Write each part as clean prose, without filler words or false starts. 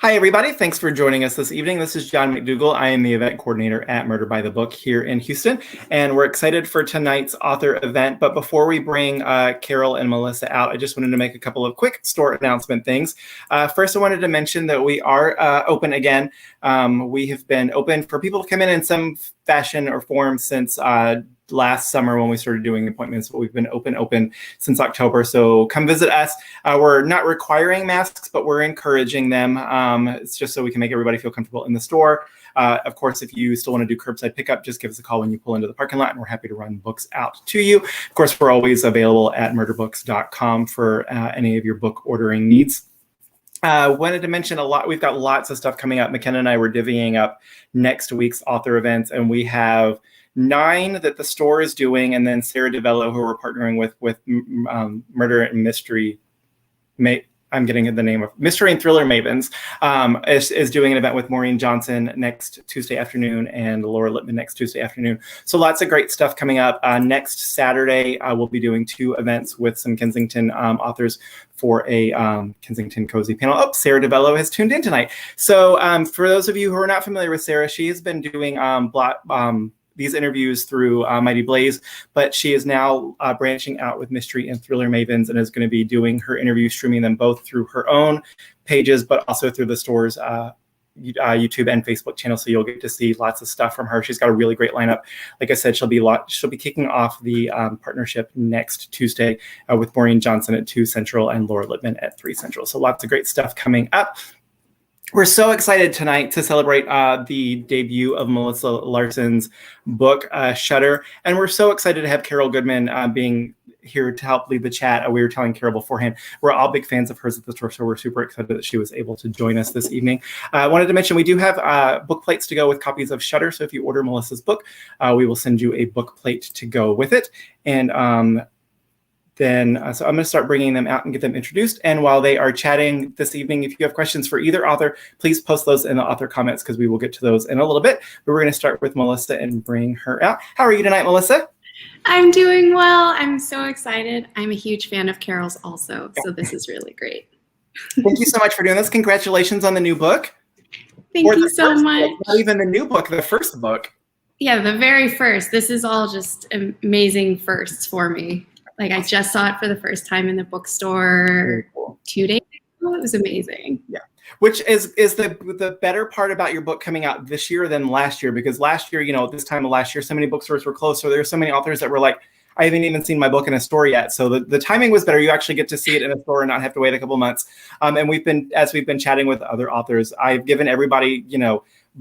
Hi, everybody. Thanks for joining us this evening. This is John McDougall. I am the event coordinator at Murder by the Book here in Houston, and we're excited for tonight's author event. But before we bring Carol and Melissa out, I just wanted to make a couple of quick store announcement things. First, I wanted to mention that we are open again. We have been open for people to come in some fashion or form since last summer when we started doing appointments, but we've been open since October. So come visit us. We're not requiring masks, but we're encouraging them. It's just so we can make everybody feel comfortable in the store. Of course, if you still want to do curbside pickup, just give us a call when you pull into the parking lot, and we're happy to run books out to you. Of course, we're always available at murderbooks.com for any of your book ordering needs. Wanted to mention we've got lots of stuff coming up. McKenna and I were divvying up next week's author events, and we have 9 that the store is doing, and then Sarah DeVello, who we're partnering with Murder and Mystery, I'm getting the name of Mystery and Thriller Mavens, is doing an event with Maureen Johnson next Tuesday afternoon and Laura Lippman next Tuesday afternoon. So lots of great stuff coming up. Next Saturday, we'll be doing 2 events with some Kensington authors for a Kensington Cozy panel. Oh, Sarah DeVello has tuned in tonight. So for those of you who are not familiar with Sarah, she has been doing these interviews through Mighty Blaze, but she is now branching out with Mystery and Thriller Mavens and is going to be doing her interviews, streaming them both through her own pages, but also through the store's YouTube and Facebook channel. So you'll get to see lots of stuff from her. She's got a really great lineup. Like I said, she'll be kicking off the partnership next Tuesday with Maureen Johnson at 2 Central and Laura Lippman at 3 Central. So lots of great stuff coming up. We're so excited tonight to celebrate the debut of Melissa Larsen's book, Shutter. And we're so excited to have Carol Goodman being here to help lead the chat. We were telling Carol beforehand, we're all big fans of hers at the store, so we're super excited that she was able to join us this evening. I wanted to mention we do have book plates to go with copies of Shutter. So if you order Melissa's book, we will send you a book plate to go with it. And so I'm going to start bringing them out and get them introduced. And while they are chatting this evening, if you have questions for either author, please post those in the author comments because we will get to those in a little bit. But we're going to start with Melissa and bring her out. How are you tonight, Melissa? I'm doing well. I'm so excited. I'm a huge fan of Carol's also, so this is really great. Thank you so much for doing this. Congratulations on the new book. Thank you so much. Not even the new book, the first book. Yeah, the very first. This is all just amazing firsts for me. Like I just saw it for the first time in the bookstore 2 days ago. It was amazing. Yeah. Which is the better part about your book coming out this year than last year, because last year, this time of last year, so many bookstores were closed. So there were so many authors that were like, I haven't even seen my book in a store yet. So the timing was better. You actually get to see it in a store and not have to wait a couple months. And as we've been chatting with other authors, I've given everybody,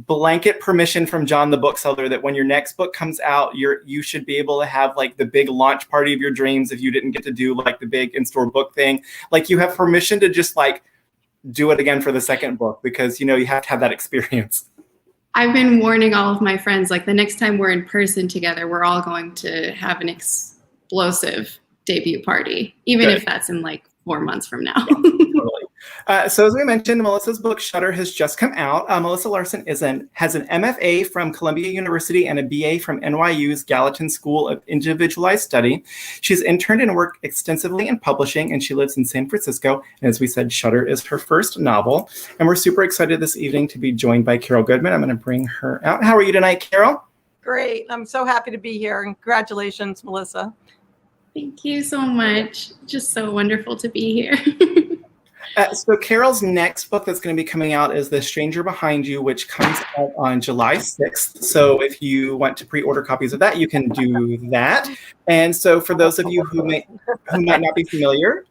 blanket permission from John the bookseller that when your next book comes out, you should be able to have like the big launch party of your dreams if you didn't get to do like the big in-store book thing. Like you have permission to just like do it again for the second book because you have to have that experience. I've been warning all of my friends, like the next time we're in person together, we're all going to have an explosive debut party, even if that's in like 4 months from now. Yeah, totally. So as we mentioned, Melissa's book Shutter has just come out. Melissa Larsen has an M.F.A. from Columbia University and a B.A. from NYU's Gallatin School of Individualized Study. She's interned and worked extensively in publishing, and she lives in San Francisco. And as we said, Shutter is her first novel. And we're super excited this evening to be joined by Carol Goodman. I'm going to bring her out. How are you tonight, Carol? Great. I'm so happy to be here. And congratulations, Melissa. Thank you so much. Just so wonderful to be here. So Carol's next book that's going to be coming out is The Stranger Behind You, which comes out on July 6th. So if you want to pre-order copies of that, you can do that. And so for those of you who might not be familiar,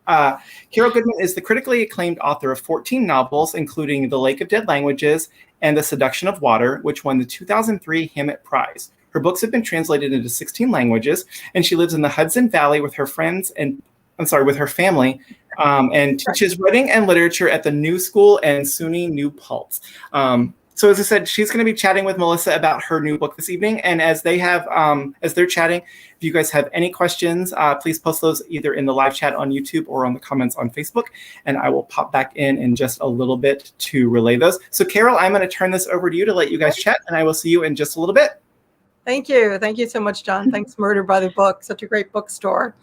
Carol Goodman is the critically acclaimed author of 14 novels, including The Lake of Dead Languages and The Seduction of Water, which won the 2003 Hammett Prize. Her books have been translated into 16 languages, and she lives in the Hudson Valley with her family, and teaches writing and literature at the New School and SUNY New Paltz. So as I said, she's going to be chatting with Melissa about her new book this evening. And as they're chatting, if you guys have any questions, please post those either in the live chat on YouTube or on the comments on Facebook. And I will pop back in just a little bit to relay those. So Carol, I'm going to turn this over to you to let you guys chat, and I will see you in just a little bit. Thank you. Thank you so much, John. Thanks, Murder by the Book. Such a great bookstore.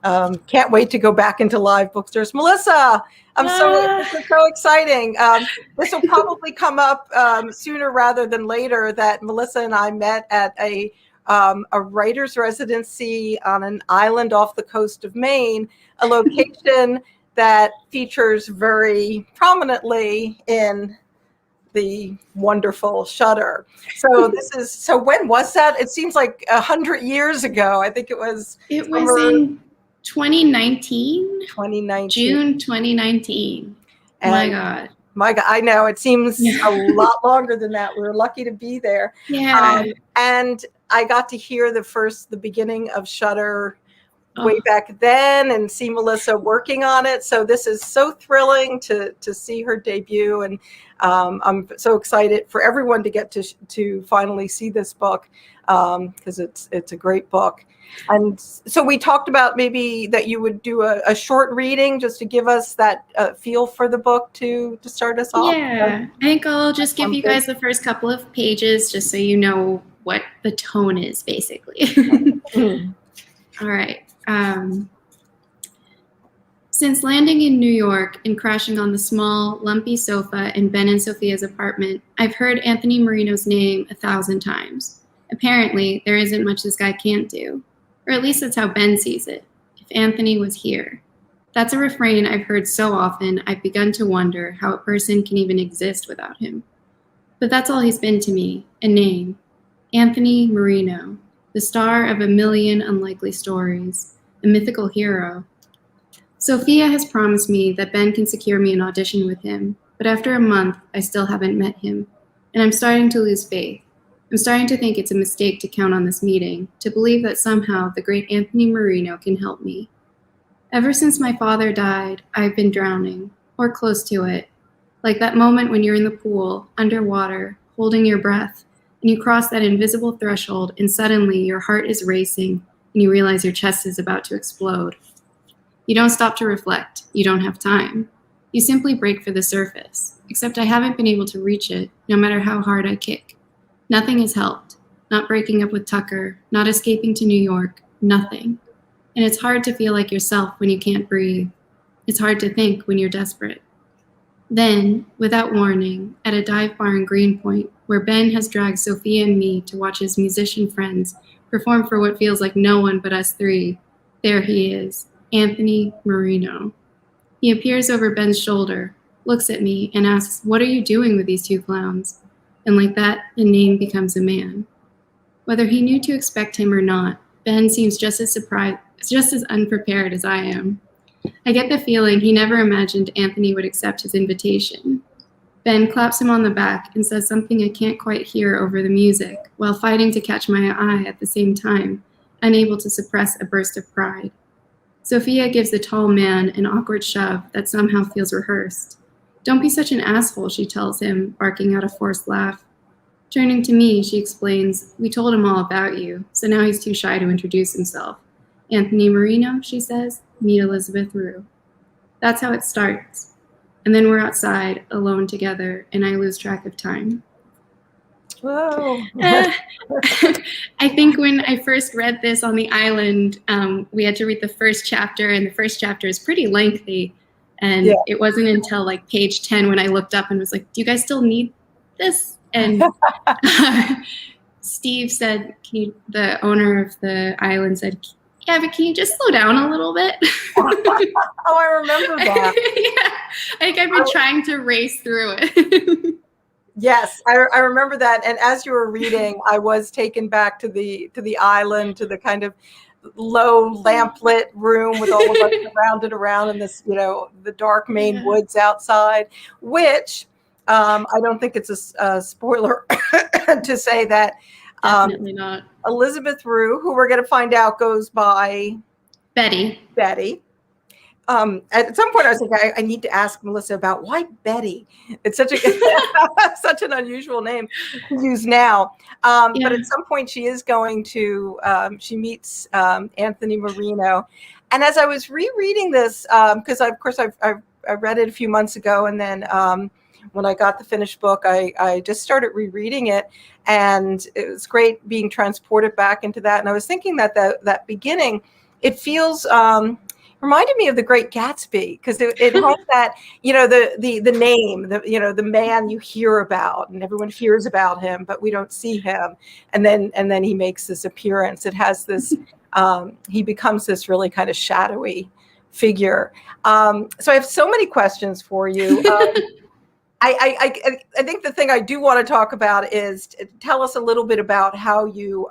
Can't wait to go back into live bookstores. Melissa, this is so exciting. This will probably come up sooner rather than later that Melissa and I met at a writer's residency on an island off the coast of Maine, a location that features very prominently in the wonderful Shudder. So when was that? It seems like 100 years ago. I think it was in 2019. 2019. June 2019. And my God, I know it seems a lot longer than that. We were lucky to be there. Yeah. And I got to hear the beginning of Shudder way back then and see Melissa working on it. So this is so thrilling to see her debut. And I'm so excited for everyone to get to finally see this book because it's a great book. And so we talked about maybe that you would do a short reading just to give us that feel for the book to start us off. Yeah, I think I'll just give you guys the first couple of pages just so you know what the tone is, basically. All right. Since landing in New York and crashing on the small, lumpy sofa in Ben and Sophia's apartment, I've heard Anthony Marino's name 1,000 times. Apparently, there isn't much this guy can't do. Or at least that's how Ben sees it. If Anthony was here. That's a refrain I've heard so often, I've begun to wonder how a person can even exist without him. But that's all he's been to me, a name. Anthony Marino, the star of a million unlikely stories, a mythical hero. Sophia has promised me that Ben can secure me an audition with him, but after a month, I still haven't met him, and I'm starting to lose faith. I'm starting to think it's a mistake to count on this meeting, to believe that somehow the great Anthony Marino can help me. Ever since my father died, I've been drowning, or close to it, like that moment when you're in the pool, underwater, holding your breath, and you cross that invisible threshold, and suddenly your heart is racing, and you realize your chest is about to explode. You don't stop to reflect. You don't have time. You simply break for the surface, except I haven't been able to reach it, no matter how hard I kick. Nothing has helped. Not breaking up with Tucker, not escaping to New York, nothing. And it's hard to feel like yourself when you can't breathe. It's hard to think when you're desperate. Then, without warning, at a dive bar in Greenpoint, where Ben has dragged Sophia and me to watch his musician friends perform for what feels like no one but us three, there he is, Anthony Marino. He appears over Ben's shoulder, looks at me, and asks, "What are you doing with these two clowns?" And like that, the name becomes a man. Whether he knew to expect him or not, Ben seems just as surprised, just as unprepared as I am. I get the feeling he never imagined Anthony would accept his invitation. Ben claps him on the back and says something I can't quite hear over the music, while fighting to catch my eye at the same time, unable to suppress a burst of pride. Sophia gives the tall man an awkward shove that somehow feels rehearsed. "Don't be such an asshole," she tells him, barking out a forced laugh. Turning to me, she explains, "We told him all about you, so now he's too shy to introduce himself. Anthony Marino," she says, "meet Elizabeth Rue." That's how it starts. And then we're outside, alone together, and I lose track of time. Whoa. I think when I first read this on the island, we had to read the first chapter, and the first chapter is pretty lengthy. And It wasn't until like page 10 when I looked up and was like, "Do you guys still need this?" And Steve said, the owner of the island said, "Yeah, but can you just slow down a little bit?" Oh, I remember that. Yeah, I think I've been trying to race through it. Yes, I remember that. And as you were reading, I was taken back to the island, to the kind of low lamplit room with all of us surrounded around in this, the dark Maine woods outside, which I don't think it's a spoiler to say that Definitely not. Elizabeth Rue, who we're going to find out goes by Betty. At some point, I was like, I need to ask Melissa about why Betty. It's such such an unusual name to use now. But at some point, she is going to. She meets Anthony Marino, and as I was rereading this, because of course I read it a few months ago, and then when I got the finished book, I just started rereading it, and it was great being transported back into that. And I was thinking that that beginning, it feels reminded me of The Great Gatsby, because it has that, the name, the man you hear about, and everyone hears about him, but we don't see him, and then he makes this appearance. It has this he becomes this really kind of shadowy figure. So I have so many questions for you. I think the thing I do want to talk about is tell us a little bit about how you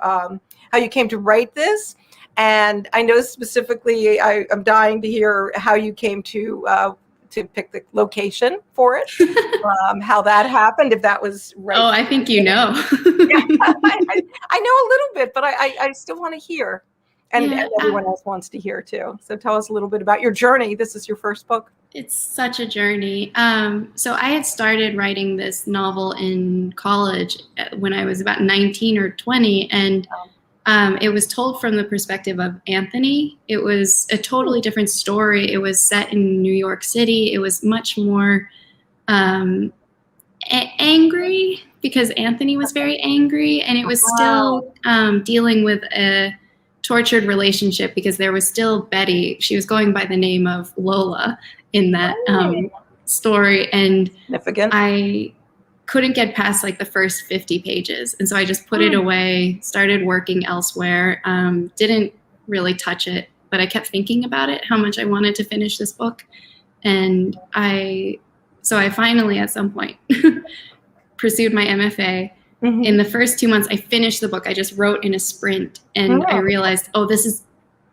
came to write this. And I know specifically, I'm dying to hear how you came to pick the location for it, how that happened, if that was right. Oh, I think you know. Yeah, I know a little bit, but I still want to hear. And everyone else wants to hear too. So tell us a little bit about your journey. This is your first book. It's such a journey. So I had started writing this novel in college when I was about 19 or 20, and it was told from the perspective of Anthony. It was a totally different story. It was set in New York City. It was much more angry, because Anthony was very angry, and it was still dealing with a tortured relationship, because there was still Betty. She was going by the name of Lola in that story, and I couldn't get past like the first 50 pages. And so I just put it away, started working elsewhere, didn't really touch it, but I kept thinking about it, how much I wanted to finish this book. And I finally at some point pursued my M.F.A. In the first 2 months, I finished the book. I just wrote in a sprint, and I realized, this is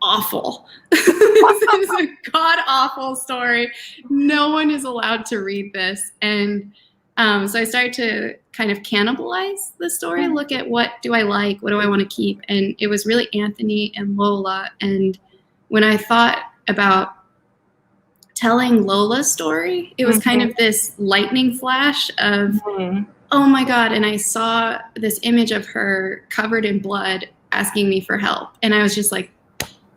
awful. This is a god-awful story. No one is allowed to read this. And so I started to kind of cannibalize the story, look at what do I like, what do I want to keep. And it was really Anthony and Lola. And when I thought about telling Lola's story, it was kind of this lightning flash of, oh my God. And I saw this image of her covered in blood asking me for help. And I was just like,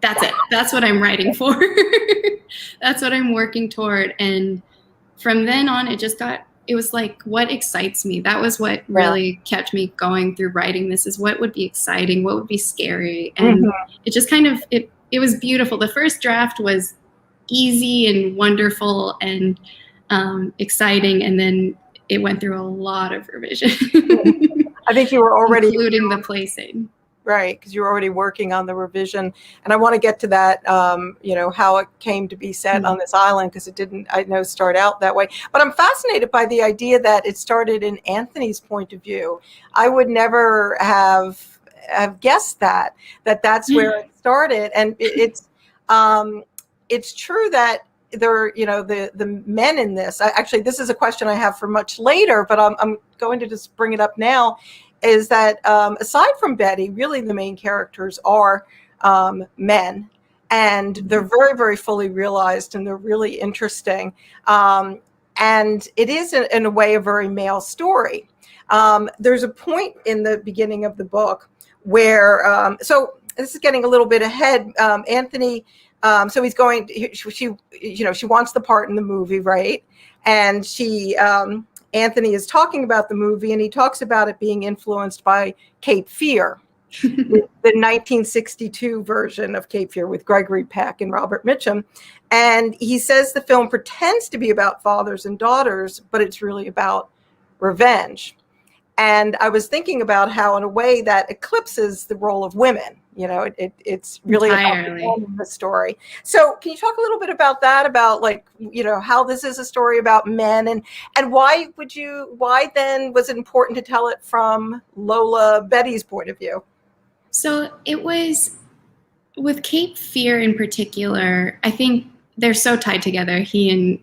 that's it. That's what I'm writing for. That's what I'm working toward. And from then on, it was like, what excites me? That was what really kept me going through writing this, is what would be exciting, what would be scary. And it just kind of, it was beautiful. The first draft was easy and wonderful and exciting. And then it went through a lot of revision. I think you were already including the placing. Right, because you were already working on the revision. And I want to get to that, how it came to be set on this island, because it didn't, I know, start out that way. But I'm fascinated by the idea that it started in Anthony's point of view. I would never have guessed that's where it started. And it's true that there, the men in this, actually, this is a question I have for much later, but I'm going to just bring it up now, is that aside from Betty, really the main characters are men, and they're very, very fully realized, and they're really interesting. And it is, in a way, a very male story. There's a point in the beginning of the book where, so this is getting a little bit ahead. Anthony, so he's going, she wants the part in the movie, right? And Anthony is talking about the movie, and he talks about it being influenced by Cape Fear, the 1962 version of Cape Fear with Gregory Peck and Robert Mitchum. And he says the film pretends to be about fathers and daughters, but it's really about revenge. And I was thinking about how, in a way, that eclipses the role of women. It's really about the story. So can you talk a little bit about that, about how this is a story about men, and why then was it important to tell it from Betty's point of view? So it was, with Cape Fear in particular, I think they're so tied together. He and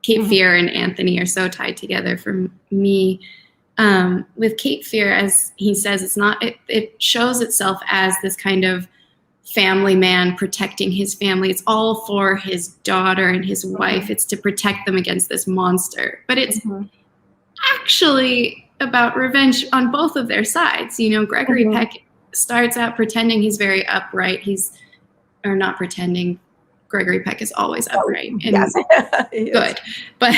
Cape Fear and Anthony are so tied together for me. With Cape Fear, as he says, it shows itself as this kind of family man protecting his family. It's all for his daughter and his wife. It's to protect them against this monster. But it's actually about revenge on both of their sides. Gregory Peck starts out pretending he's very upright. Or not pretending. Gregory Peck is always upright and good. But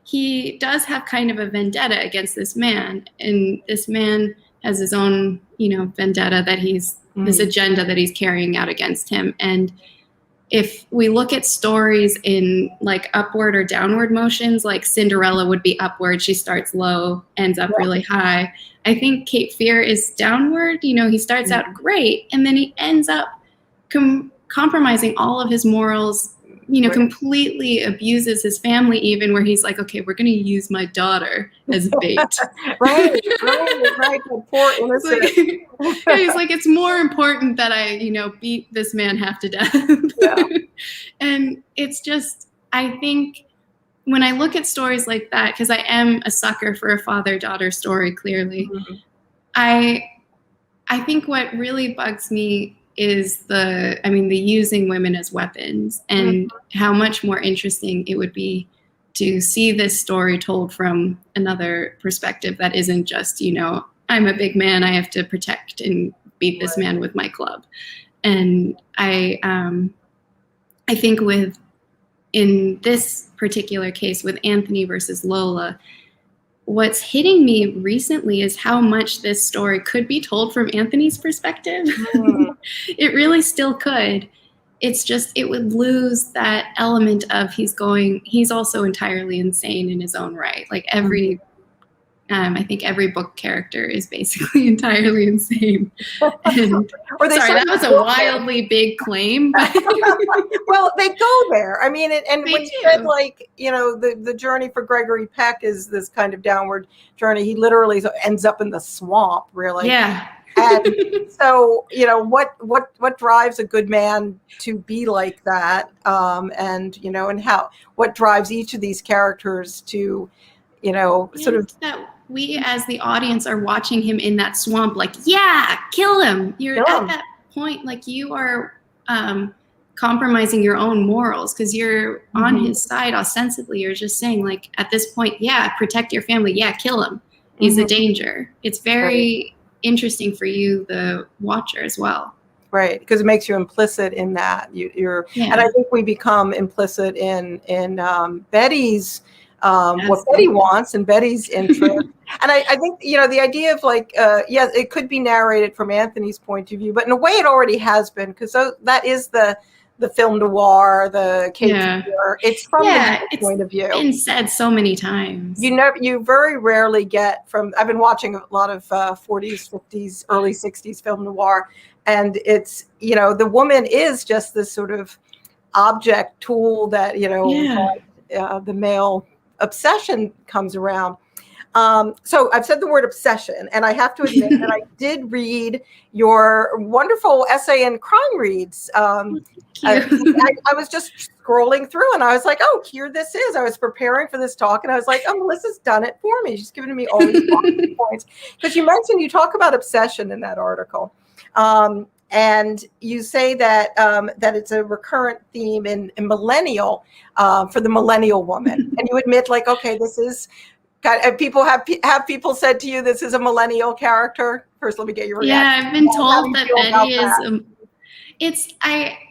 he does have kind of a vendetta against this man, and this man has his own, vendetta that this agenda that he's carrying out against him. And if we look at stories in like upward or downward motions, like Cinderella would be upward, she starts low, ends up really high. I think Cape Fear is downward. He starts out great, and then he ends up compromising all of his morals, completely abuses his family, even where he's like, okay, we're going to use my daughter as bait. right. The poor innocent. He's like, it's more important that I, beat this man half to death. Yeah. And it's just, I think when I look at stories like that, because I am a sucker for a father-daughter story, clearly, I think what really bugs me is the using women as weapons, and how much more interesting it would be to see this story told from another perspective that isn't just, I'm a big man, I have to protect and beat this man with my club. And I think in this particular case with Anthony versus Lola, what's hitting me recently is how much this story could be told from Anthony's perspective. It really still could. It's just, it would lose that element of he's also entirely insane in his own right. Like I think every book character is basically entirely insane. And, sorry, that was a wildly big claim. But well, they go there. I mean, and when you said like, the journey for Gregory Peck is this kind of downward journey, he literally ends up in the swamp, really. Yeah. And so, what drives a good man to be like that? And what drives each of these characters to, sort of. That we as the audience are watching him in that swamp, like, yeah, kill him. You're at that point, like you are compromising your own morals because you're on his side ostensibly. You're just saying, like, at this point, yeah, protect your family. Yeah, kill him. He's a danger. It's very interesting for you, the watcher, as well. Right, because it makes you implicit in that. And I think we become implicit in Betty's what Betty wants and Betty's interest. And I think, the idea of like, yes, it could be narrated from Anthony's point of view, but in a way it already has been, because that is the film noir, the Cape Fear. It's from the point of view. It's been said so many times. You very rarely get from, I've been watching a lot of 40s, 50s, early 60s film noir, and it's, the woman is just this sort of object tool that, the male obsession comes around. So I've said the word obsession, and I have to admit that I did read your wonderful essay in Crime Reads. I was just scrolling through, and I was like, oh, here this is. I was preparing for this talk, and I was like, oh, Melissa's done it for me. She's given me all these points. Because you talk about obsession in that article. And you say that that it's a recurrent theme in millennial, for the millennial woman. And you admit, like, okay, this is people have people said to you, this is a millennial character. First, let me get your reaction. Yeah, I've been told that Betty is.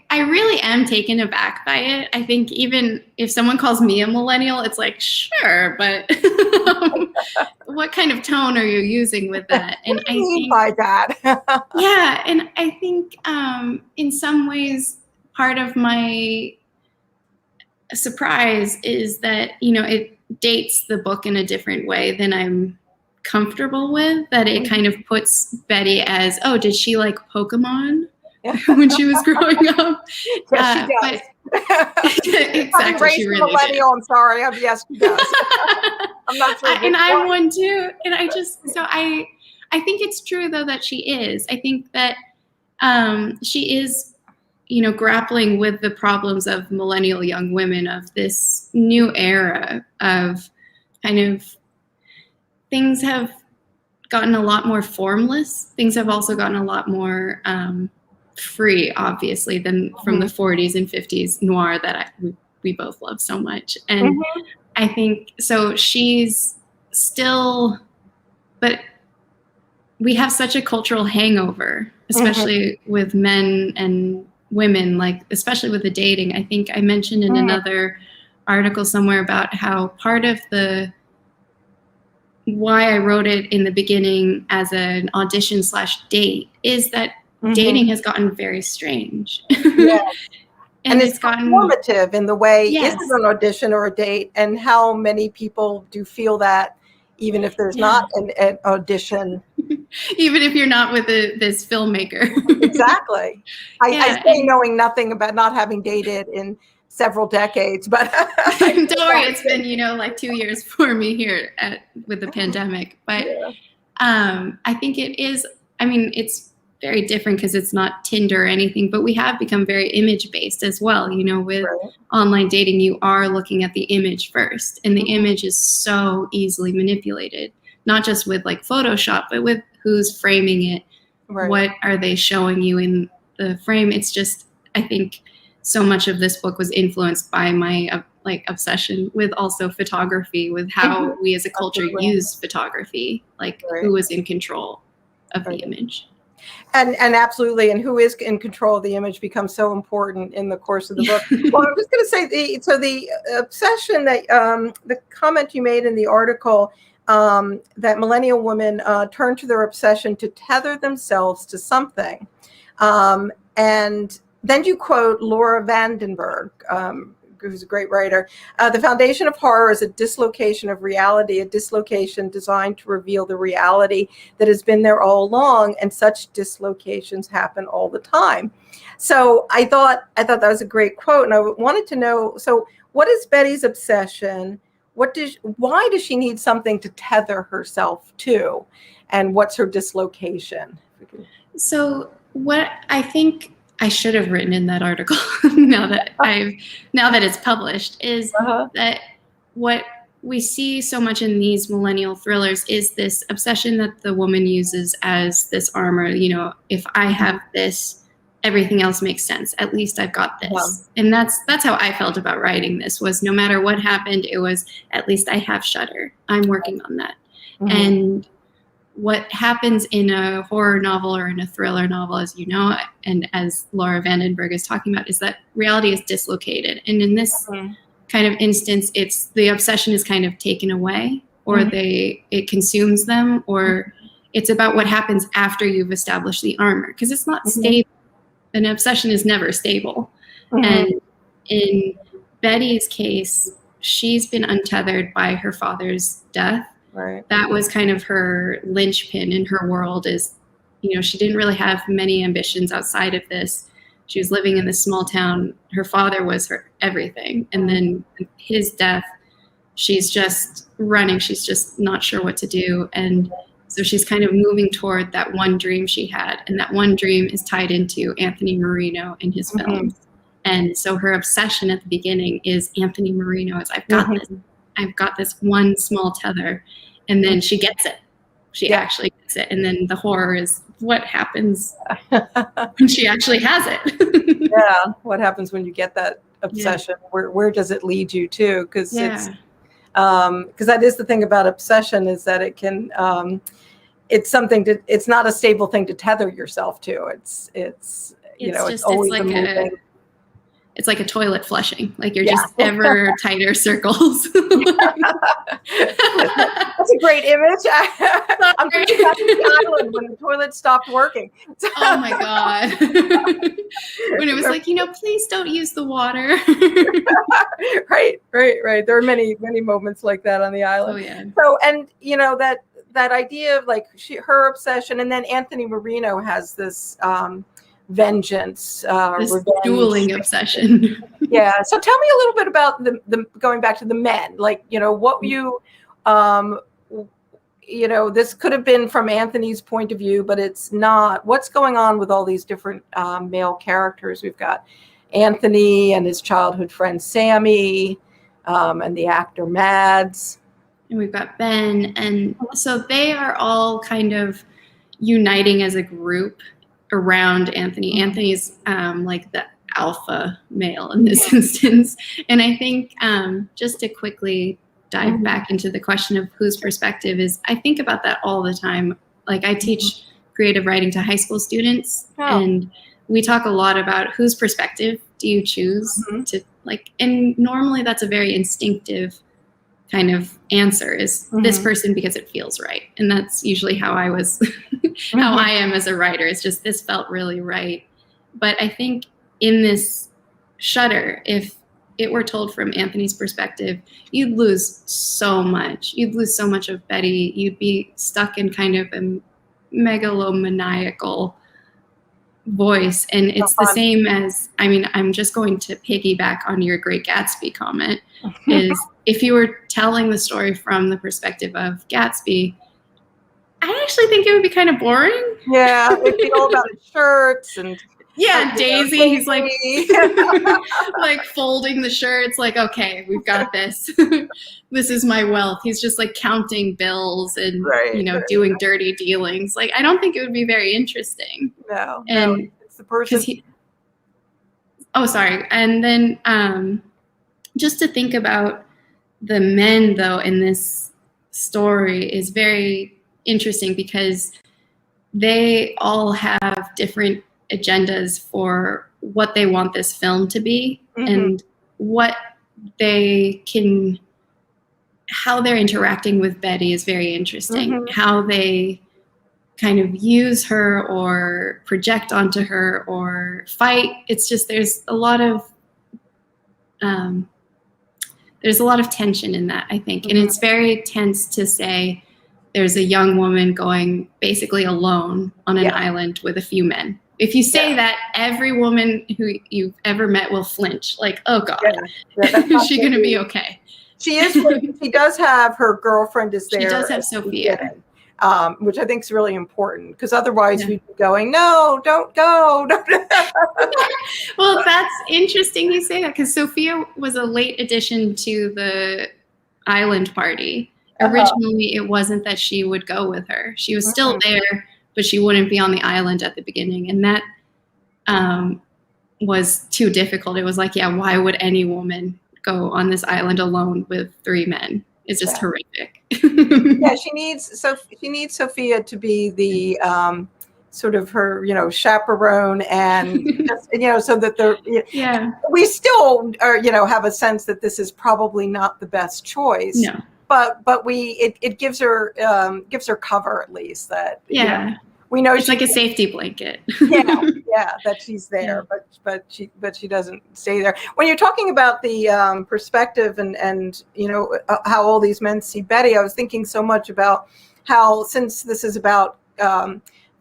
I really am taken aback by it. I think even if someone calls me a millennial, it's like, sure, but what kind of tone are you using with that? And what do you mean by that? Yeah, and I think in some ways, part of my surprise is that, it dates the book in a different way than I'm comfortable with, that it kind of puts Betty as, oh, did she like Pokemon when she was growing up? Yes, she does. Exactly. I'm raised she really millennial. did. I'm sorry. Yes, she does. I'm not sure. And I'm one too. And I think it's true though that she is. I think that she is, grappling with the problems of millennial young women, of this new era of kind of things have gotten a lot more formless. Things have also gotten a lot more free, obviously, than from the 40s and 50s noir that we both love so much. And I think, so she's still, but we have such a cultural hangover, especially with men and women, like, especially with the dating. I think I mentioned in another article somewhere about how part of why I wrote it in the beginning as an audition / date is that dating has gotten very strange. Yeah. And it's gotten formative in the way, yes. Is it an audition or a date? And how many people do feel that, even if there's not an audition. Even if you're not with this filmmaker. Exactly. I say knowing nothing about not having dated in several decades, but don't worry, it's been, like 2 years for me here with the pandemic. But I think it is, it's very different because it's not Tinder or anything, but we have become very image-based as well. With online dating, you are looking at the image first, and the image is so easily manipulated, not just with like Photoshop, but with who's framing it. What are they showing you in the frame? It's just, I think so much of this book was influenced by my obsession with also photography, with how we as a culture use photography, who was in control of the image. And absolutely, and who is in control of the image becomes so important in the course of the book. Well, I was going to say, the obsession that the comment you made in the article, that millennial women turn to their obsession to tether themselves to something, and then you quote Laura Vandenberg, who's a great writer. The foundation of horror is a dislocation of reality, a dislocation designed to reveal the reality that has been there all along, and such dislocations happen all the time. So I thought that was a great quote, and I wanted to know, so what is Betty's obsession? Why does she need something to tether herself to, and what's her dislocation? So what I think I should have written in that article now that it's published is that what we see so much in these millennial thrillers is this obsession that the woman uses as this armor. If I have this, everything else makes sense. At least I've got this. And that's how I felt about writing this, was no matter what happened, it was at least I have Shudder. I'm working on that. And what happens in a horror novel or in a thriller novel, as you know, and as Laura Vandenberg is talking about, is that reality is dislocated. And in this kind of instance, it's the obsession is kind of taken away, or it consumes them, or it's about what happens after you've established the armor, because it's not stable. An obsession is never stable. And in Betty's case, she's been untethered by her father's death. That was kind of her linchpin in her world, is, she didn't really have many ambitions outside of this. She was living in this small town. Her father was her everything. And then his death, she's just running. She's just not sure what to do. And so she's kind of moving toward that one dream she had. And that one dream is tied into Anthony Marino and his films. And so her obsession at the beginning is Anthony Marino. Is I've got this one small tether. And then she gets it. She actually gets it. And then the horror is what happens when she actually has it. What happens when you get that obsession? Where does it lead you to? Because it's that is the thing about obsession, is that it can it's not a stable thing to tether yourself to. It's always moving. It's like a toilet flushing. Like you're just ever tighter circles. That's a great image. I'm thinking back to the island when the toilet stopped working. Oh my God. When it was like, please don't use the water. Right. There are many, many moments like that on the island. Oh yeah. So, and that idea of like her obsession, and then Anthony Marino has this vengeance, this revenge, dueling obsession. So tell me a little bit about the going back to the men, like what you this could have been from Anthony's point of view, but it's not. What's going on with all these different male characters? We've got Anthony and his childhood friend Sammy, and the actor Mads, and we've got Ben, and so they are all kind of uniting as a group around Anthony. Anthony's like the alpha male in this instance. And I think just to quickly dive back into the question of whose perspective is, I think about that all the time. Like I teach creative writing to high school students, and we talk a lot about whose perspective do you choose Mm-hmm. to like, and normally that's a very instinctive kind of answer is this person because it feels right. And that's usually how I was, how I am as a writer. It's just, this felt really right. But I think in this Shutter, if it were told from Anthony's perspective, you'd lose so much. You'd lose so much of Betty. You'd be stuck in kind of a megalomaniacal voice. And it's the same as, I mean, I'm just going to piggyback on your Great Gatsby comment, is if you were telling the story from the perspective of Gatsby, I actually think it would be kind of boring. Yeah, it'd be all about his shirts and Daisy, he's like like folding the shirts, like, okay, we've got this. This is my wealth. He's just like counting bills and doing dirty dealings. Like, I don't think it would be very interesting. No, it's the person. And then just to think about the men though in this story is very interesting because they all have different agendas for what they want this film to be and what they can, how they're interacting with Betty is very interesting. How they kind of use her or project onto her or fight. It's just, there's a lot of tension in that, I think. And it's very tense to say there's a young woman going basically alone on an island with a few men. If you say that, every woman who you've ever met will flinch. Like, oh God, is she going to be okay? She is. She does have her girlfriend is there. She does have Sophia. Which I think is really important because otherwise we'd be going, no, don't go. Well, that's interesting you say that because Sophia was a late addition to the island party. Originally, it wasn't that she would go with her. She was still there, but she wouldn't be on the island at the beginning. And that was too difficult. It was like, why would any woman go on this island alone with 3 men? It's just horrific. She needs Sophia to be the sort of her, chaperone and, so that we still are, have a sense that this is probably not the best choice. No. But it gives her cover at least that we know it's like a safety blanket. That she's there, but she doesn't stay there. When you're talking about the perspective and how all these men see Betty, I was thinking so much about how since this is about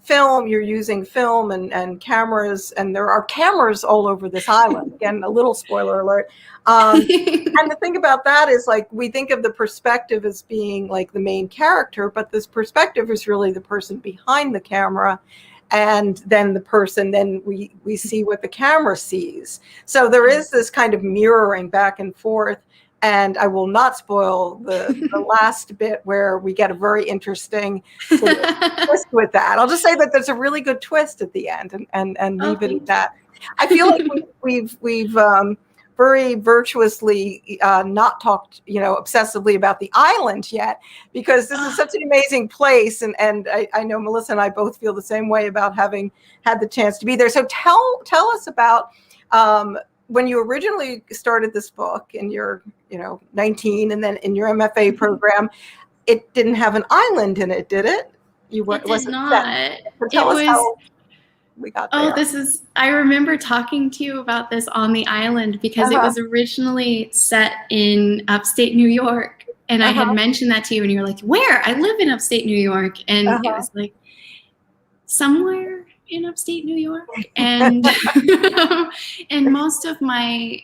film, you're using film and cameras, and there are cameras all over this island. Again, a little spoiler alert. And the thing about that is, like, we think of the perspective as being like the main character, but this perspective is really the person behind the camera. And then we see what the camera sees. So there is this kind of mirroring back and forth. And I will not spoil the last bit where we get a very interesting sort of twist with that. I'll just say that there's a really good twist at the end and leave it at that. I feel like we've very virtuously not talked, obsessively about the island yet, because this is such an amazing place. And I know Melissa and I both feel the same way about having had the chance to be there. So tell us about when you originally started this book and you're, 19 and then in your M.F.A. program, it didn't have an island in it, did it? It did not. Tell us how we got there. I remember talking to you about this on the island because it was originally set in upstate New York. And I had mentioned that to you and you were like, where? I live in upstate New York. And it was like, somewhere in upstate New York. And and most of my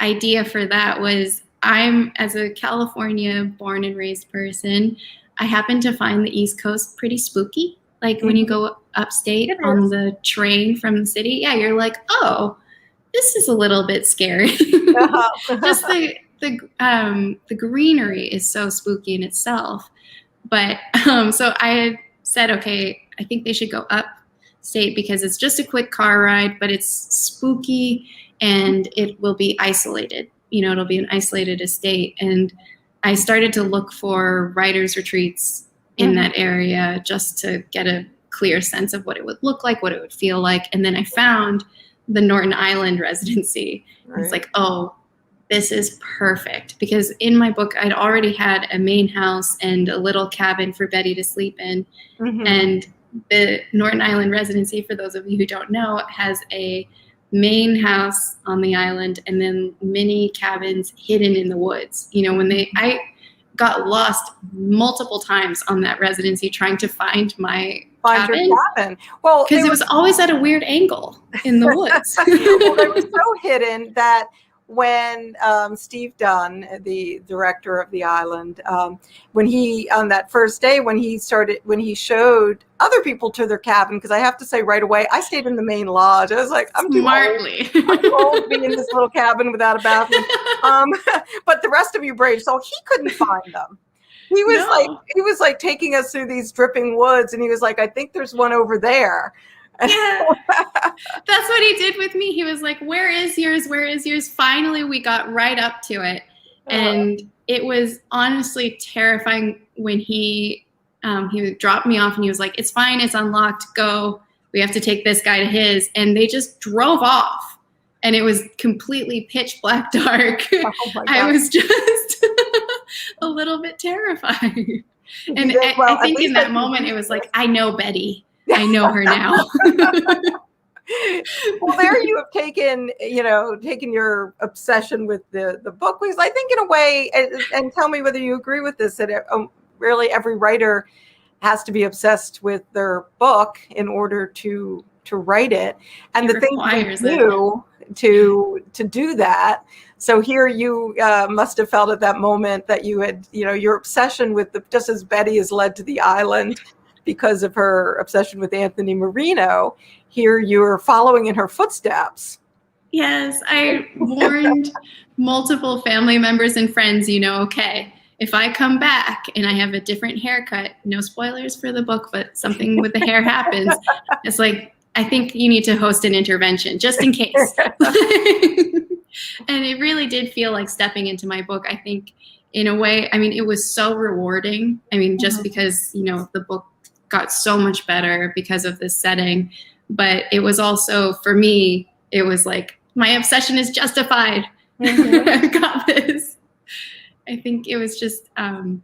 idea for that was I'm, as a California born and raised person, I happen to find the East Coast pretty spooky. Like when you go upstate on the train from the city, you're like, oh, this is a little bit scary. Just the greenery is so spooky in itself. But so I had said, okay, I think they should go upstate because it's just a quick car ride, but it's spooky and it will be isolated. It'll be an isolated estate. And I started to look for writers' retreats in that area just to get a clear sense of what it would look like, what it would feel like. And then I found the Norton Island residency. Right. It's like, oh, this is perfect, because in my book, I'd already had a main house and a little cabin for Betty to sleep in. Mm-hmm. And the Norton Island residency, for those of you who don't know, has a main house on the island and then mini cabins hidden in the woods. You know, I got lost multiple times on that residency trying to find my cabin. Your cabin. Well, because it was always at a weird angle in the woods. Well, they were so hidden that when Steve Dunn, the director of the island, when he, on that first day, when he showed other people to their cabin, because I have to say right away, I stayed in the main lodge. I was like, I'm too old to be in this little cabin without a bathroom. But the rest of you brave. So he couldn't find them. He was like taking us through these dripping woods, and he was like, I think there's one over there. Yeah, that's what he did with me. He was like, where is yours? Where is yours? Finally, we got right up to it. And it was honestly terrifying when he would drop me off and he was like, it's fine. It's unlocked. Go. We have to take this guy to his. And they just drove off. And it was completely pitch black dark. Oh I was just a little bit terrified. And I think in that moment, it was like, I know Betty. I know her now. Well, there you have taken your obsession with the book, because I think in a way, and tell me whether you agree with this, that really every writer has to be obsessed with their book in order to write it, and the things you do to do that. So here you must have felt at that moment that you had, your obsession with just as Betty is led to the island because of her obsession with Anthony Marino, here you're following in her footsteps. Yes, I warned multiple family members and friends, okay, if I come back and I have a different haircut, no spoilers for the book, but something with the hair happens, it's like, I think you need to host an intervention just in case. And it really did feel like stepping into my book. I think in a way, it was so rewarding. Just because, the book got so much better because of this setting, but it was also, for me, it was like, my obsession is justified. Mm-hmm. I've got this. I think it was just, you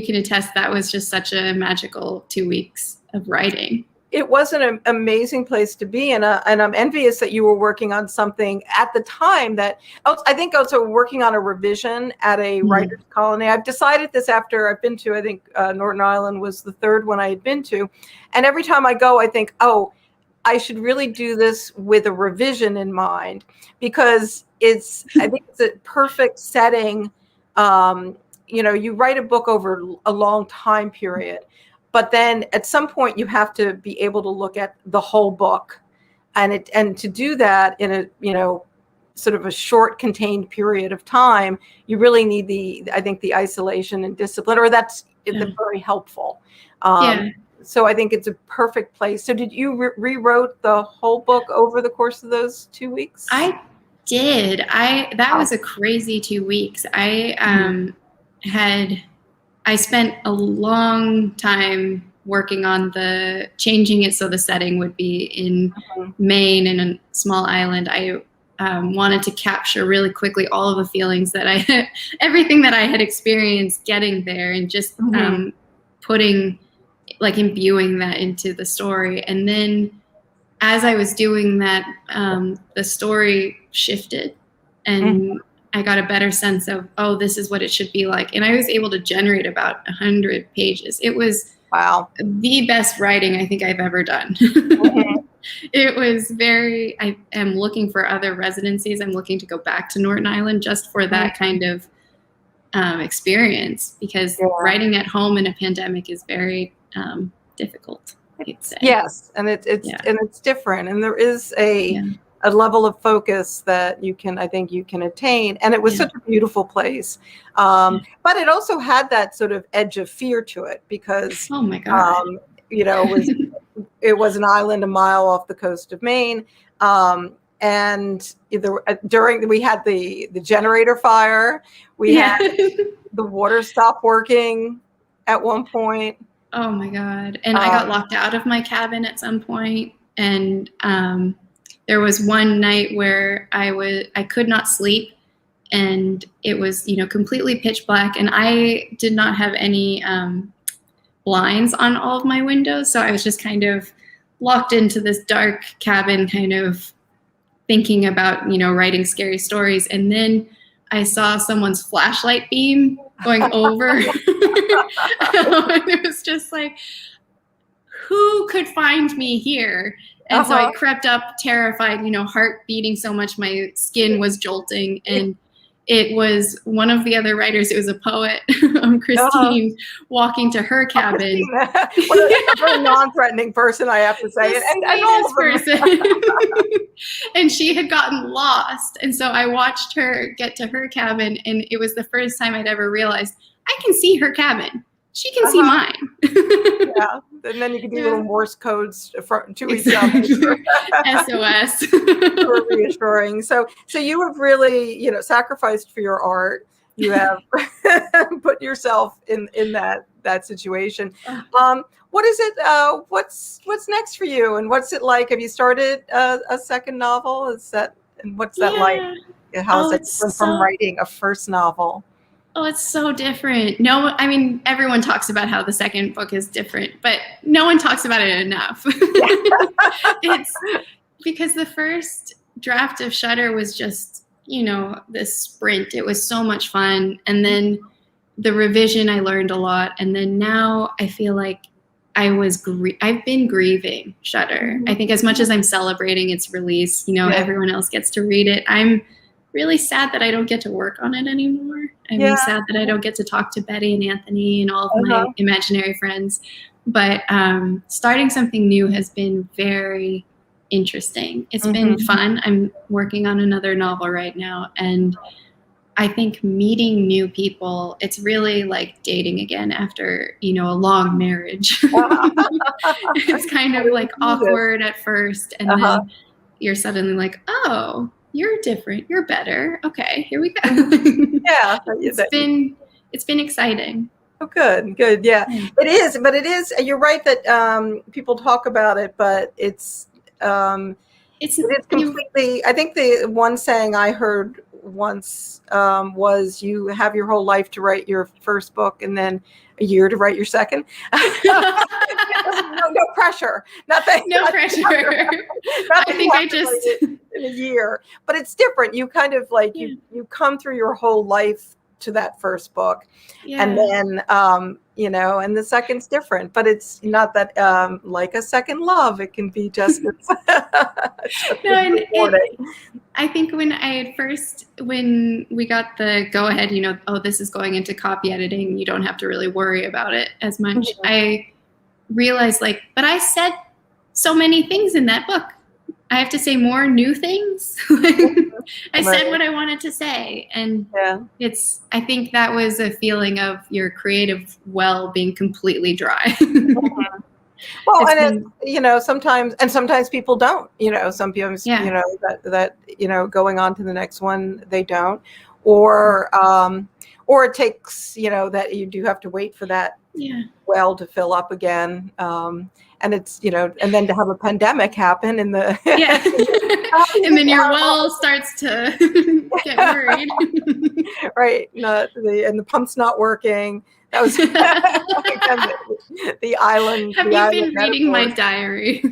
can attest that was just such a magical 2 weeks of writing. It was an amazing place to be, and I'm envious that you were working on something at the time that I think also working on a revision at a writer's colony. I've decided this after I've been to, I think Norton Island was the third one I had been to, and every time I go, I think, I should really do this with a revision in mind, because I think it's a perfect setting. You write a book over a long time period. But then at some point you have to be able to look at the whole book, and to do that in a sort of a short contained period of time, you really need the isolation and discipline, or that's very helpful. So I think it's a perfect place. So did you rewrote the whole book over the course of those 2 weeks? I did. That was a crazy 2 weeks. I spent a long time working on changing it so the setting would be in Maine, in a small island. I wanted to capture really quickly all of the feelings that everything that I had experienced getting there, and just imbuing that into the story. And then as I was doing that, the story shifted, and I got a better sense of, this is what it should be like. And I was able to generate about 100 pages. It was the best writing I think I've ever done. It was I am looking for other residencies. I'm looking to go back to Norton Island just for that kind of experience, because writing at home in a pandemic is very difficult, I'd say. Yes, and it's different, and there is a level of focus that I think you can attain. And it was such a beautiful place. But it also had that sort of edge of fear to it, because, oh my God. It was an island a mile off the coast of Maine. And we had the generator fire, we had the water stop working at one point. Oh my God. And I got locked out of my cabin at some point. And there was one night where I could not sleep, and it was, completely pitch black, and I did not have any blinds on all of my windows. So I was just kind of locked into this dark cabin, kind of thinking about, writing scary stories. And then I saw someone's flashlight beam going over. And it was just like, who could find me here? And so I crept up terrified, heart beating so much my skin was jolting. And it was one of the other writers. It was a poet, Christine, walking to her cabin. What a very non-threatening person, I have to say. And all person. And she had gotten lost. And so I watched her get to her cabin. And it was the first time I'd ever realized I can see her cabin. She can see mine. Yeah. And then you can do little Morse codes to each other. SOS. For reassuring. So you have really, sacrificed for your art. You have put yourself in that situation. What is it? What's next for you? And what's it like? Have you started a second novel? What's that like? How is it different from writing a first novel? Oh, it's so different. No, I mean, everyone talks about how the second book is different, but no one talks about it enough. It's because the first draft of Shutter was just, this sprint. It was so much fun. And then the revision, I learned a lot. And then now I feel like I've been grieving Shutter. I think as much as I'm celebrating its release, everyone else gets to read it. I'm really sad that I don't get to work on it anymore. I'm really sad that I don't get to talk to Betty and Anthony and all of my imaginary friends. But starting something new has been very interesting. It's been fun. I'm working on another novel right now. And I think meeting new people, it's really like dating again after, a long marriage. It's kind of like awkward at first. And then you're suddenly like, oh, you're different. You're better. Okay, here we go. Yeah. It's been exciting. Oh, good. Yeah, it is. But it is. You're right that people talk about it, but it's completely. I think the one saying I heard once was, "You have your whole life to write your first book, and then a year to write your second." No pressure. Nothing. No pressure. I think I just in a year, but it's different. You kind of like you come through your whole life to that first book, and then and the second's different. But it's not that like a second love. It can be just. I think when we got the go ahead, this is going into copy editing, you don't have to really worry about it as much. I realized but I said so many things in that book. I have to say more new things. I said what I wanted to say. And I think that was a feeling of your creative well being completely dry. Well, sometimes people don't, sometimes, that going on to the next one, they don't, or it takes, that you do have to wait for that well to fill up again. And it's, and then to have a pandemic happen and and then your well starts to get worried. Right. And the pump's not working. That was the island. Have you been reading my diary?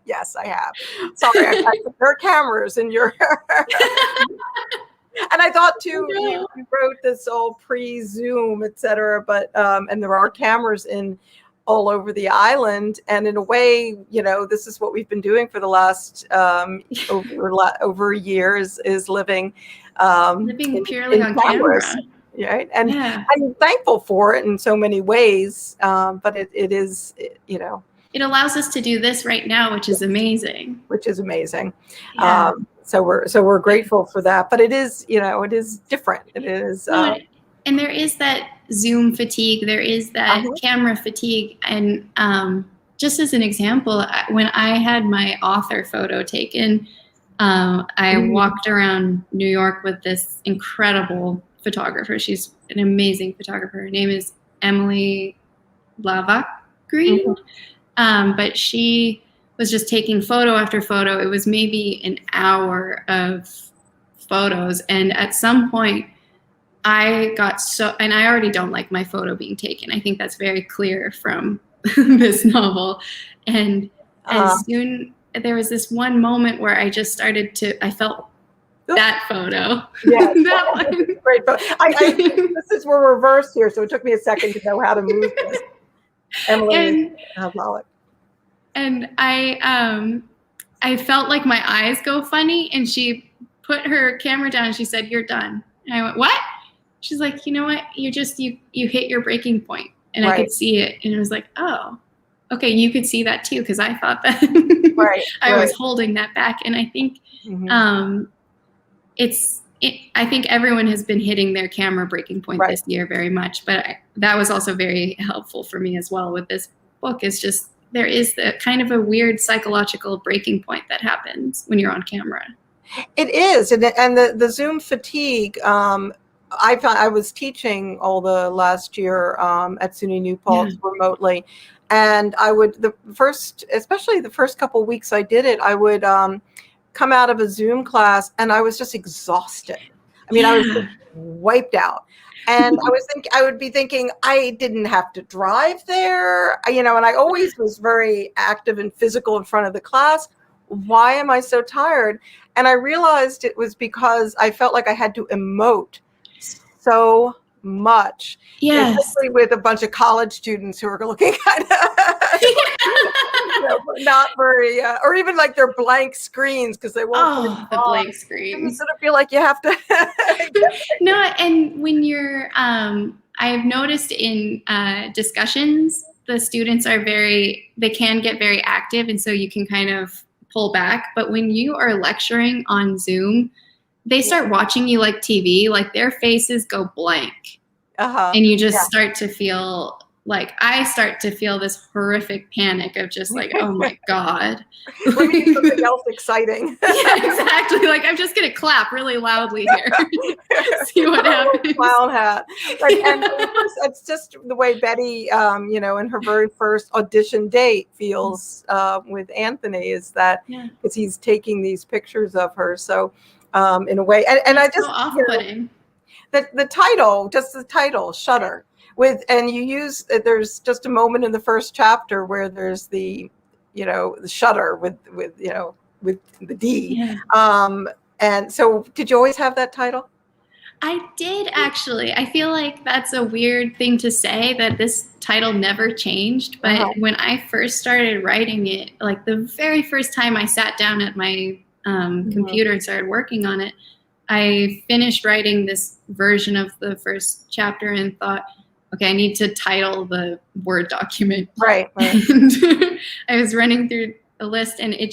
Yes, I have. Sorry, there are cameras in your. And I thought too, you wrote this all pre-Zoom, etc. But and there are cameras in all over the island, and in a way, this is what we've been doing for the last over a year is living purely on camera. Right. And I'm thankful for it in so many ways. But it is, it allows us to do this right now, which is amazing. Yeah. So we're grateful for that. But it is, it is different. It is. And there is that Zoom fatigue. There is that camera fatigue. And just as an example, when I had my author photo taken, I walked around New York with this incredible photographer. She's an amazing photographer. Her name is Emily lava green. But she was just taking photo after photo. It was maybe an hour of photos. And at some point, I got and I already don't like my photo being taken. I think that's very clear from this novel. And as soon, there was this one moment where I just I felt that photo. Yeah, that one. Great photo. This is, we're reversed here, so it took me a second to know how to move this. Emily Pollock. And I felt like my eyes go funny, and she put her camera down and she said, "You're done." And I went, "What?" She's like, "You know what? You hit your breaking point." And I could see it. And it was like, "Oh, okay, you could see that too," because I thought that I was holding that back. And I think I think everyone has been hitting their camera breaking point this year very much. But that was also very helpful for me as well with this book, is just there is the kind of a weird psychological breaking point that happens when you're on camera. It is. And the Zoom fatigue, I found, I was teaching all the last year at SUNY New Paltz remotely. And I would, especially the first couple of weeks I did it, I would come out of a Zoom class and I was just exhausted. I mean, I was just wiped out. And I would be thinking, I didn't have to drive there, and I always was very active and physical in front of the class. Why am I so tired? And I realized it was because I felt like I had to emote so much. Yes. Especially with a bunch of college students who are looking kind of not very, or even like their blank screens because they won't. The blank screens. You sort of feel like you have to. No, and when you're, I've noticed in discussions, the students are they can get very active, and so you can kind of pull back. But when you are lecturing on Zoom, they start watching you like TV, like their faces go blank. And you just start to feel like, I start to feel this horrific panic of just like, oh my God. Let me do something else exciting. Yeah, exactly. Like, I'm just going to clap really loudly here. See what happens. Clown hat. And it's just the way Betty, in her very first audition date feels with Anthony, is that because he's taking these pictures of her. So in a way, and I just, so off-putting. The title, Shutter. And you use, there's just a moment in the first chapter where there's the shutter with the D. Yeah. And so did you always have that title? I did, actually. I feel like that's a weird thing to say, that this title never changed. But when I first started writing it, like the very first time I sat down at my computer and started working on it, I finished writing this version of the first chapter and thought, okay, I need to title the Word document. Right. And I was running through a list, and I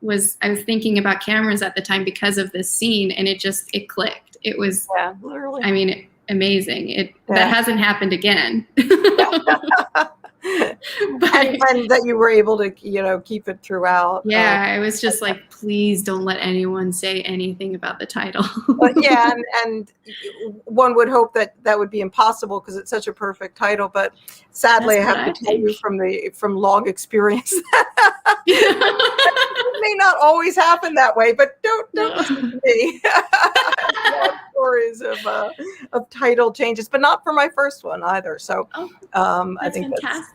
was thinking about cameras at the time because of this scene, and it clicked. It was, literally. I mean, amazing. That hasn't happened again. and that you were able to, keep it throughout. Yeah, I was just like, please don't let anyone say anything about the title. And one would hope that would be impossible because it's such a perfect title. But sadly, I have to tell you from long experience, it may not always happen that way. But don't listen to me. Stories of title changes, but not for my first one either. So I think fantastic.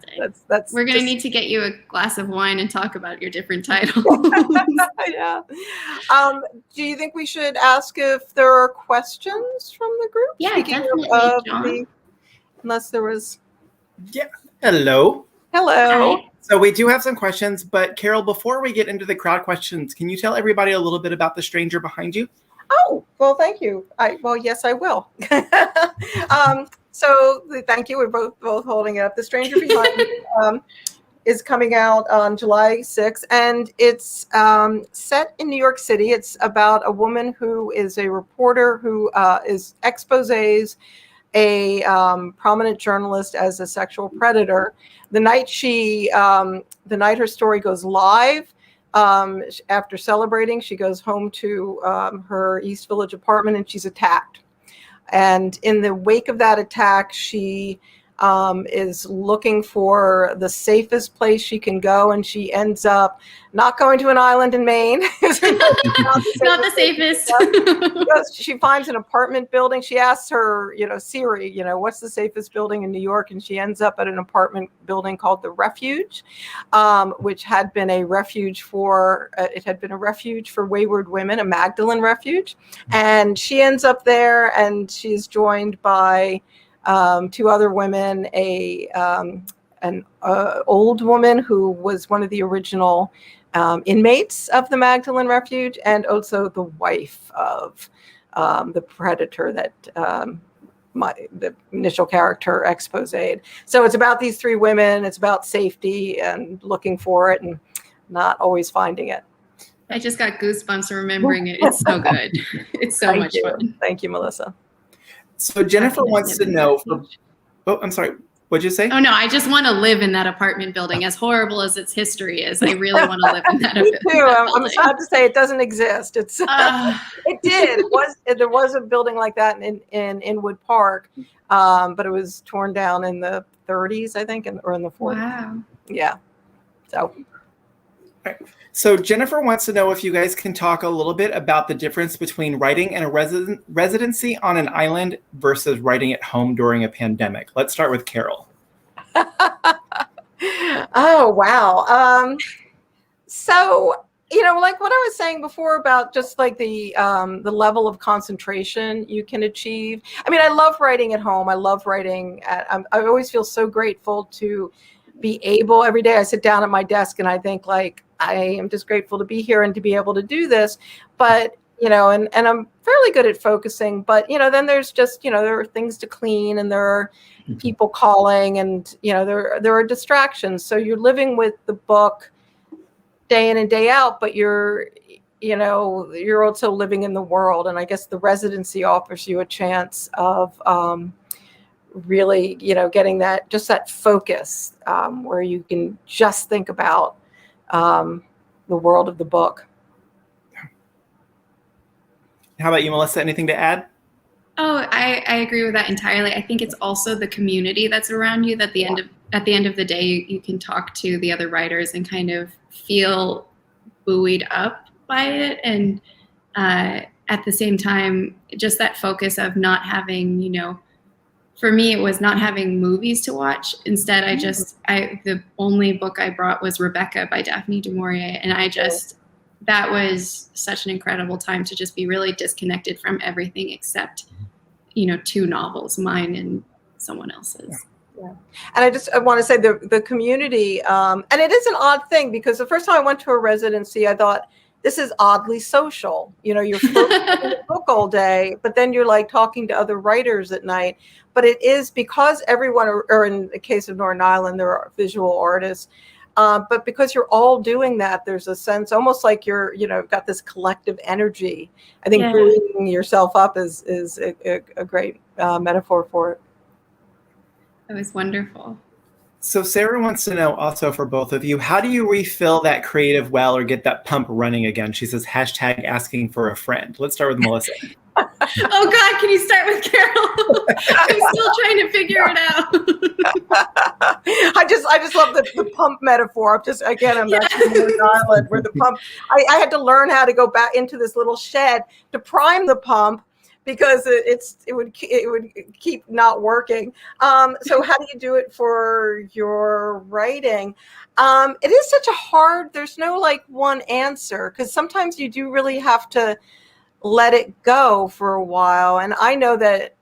That's we're gonna need to get you a glass of wine and talk about your different titles. Yeah. Do you think we should ask if there are questions from the group? Yeah, definitely. Unless there was. Yeah. Hello. Hi. So we do have some questions, but Carol, before we get into the crowd questions, can you tell everybody a little bit about the stranger behind you? Oh, well, thank you. Yes, I will. So thank you. We're both holding it up. The Stranger Behind Me is coming out on July 6th, and it's set in New York City. It's about a woman who is a reporter who is exposes a prominent journalist as a sexual predator. The night her story goes live, after celebrating, she goes home to her East Village apartment and she's attacked. And in the wake of that attack, she is looking for the safest place she can go, and she ends up not going to an island in Maine. Not the safest. She finds an apartment building. She asks her, Siri, what's the safest building in New York? And she ends up at an apartment building called the Refuge, which had been a refuge for wayward women, a Magdalene refuge. And she ends up there, and she's joined by two other women, an old woman who was one of the original inmates of the Magdalene Refuge, and also the wife of the predator that the initial character exposed. So it's about these three women. It's about safety and looking for it and not always finding it. I just got goosebumps remembering it. It's so good. It's so much fun. Thank you, Melissa. So Jennifer wants to know. I'm sorry. What'd you say? Oh, no, I just want to live in that apartment building. As horrible as its history is, I really want to live in that apartment building. I'm sad to say it doesn't exist. It did. There was a building like that in Inwood Park, but it was torn down in the 30s, I think, or in the 40s. Wow. Yeah. So. Right. So Jennifer wants to know if you guys can talk a little bit about the difference between writing in a residency on an island versus writing at home during a pandemic. Let's start with Carol. Oh, wow. So, like what I was saying before about just like the level of concentration you can achieve. I mean, I love writing at home. I love writing I always feel so grateful to be able, every day I sit down at my desk and I think like, I am just grateful to be here and to be able to do this. But, and I'm fairly good at focusing, but, then there's just, there are things to clean and there are people calling and, there are distractions. So you're living with the book day in and day out, but you're also living in the world. And I guess the residency offers you a chance of really, getting that focus where you can just think about the world of the book. How about you, Melissa? Anything to add? Oh, I agree with that entirely. I think it's also the community that's around you that at the end of the day, you can talk to the other writers and kind of feel buoyed up by it. And at the same time, just that focus of not having, for me, it was not having movies to watch. Instead, the only book I brought was Rebecca by Daphne du Maurier. And that was such an incredible time to just be really disconnected from everything except, two novels, mine and someone else's. Yeah. And I want to say the community, and it is an odd thing because the first time I went to a residency, I thought, this is oddly social. You're focused on the book all day, but then you're like talking to other writers at night. But it is because everyone, or in the case of Northern Ireland, there are visual artists. But because you're all doing that, there's a sense almost like you're, got this collective energy. I think buoying yourself up is a great metaphor for it. That was wonderful. So Sarah wants to know also for both of you, how do you refill that creative well or get that pump running again? She says, #asking for a friend. Let's start with Melissa. Oh God, can you start with Carol? I'm still trying to figure it out. I just love the pump metaphor. I'm back in Northern Ireland where the pump, I had to learn how to go back into this little shed to prime the pump because it would keep not working. So how do you do it for your writing? It is such a hard, there's no like one answer because sometimes you do really have to let it go for a while. And I know that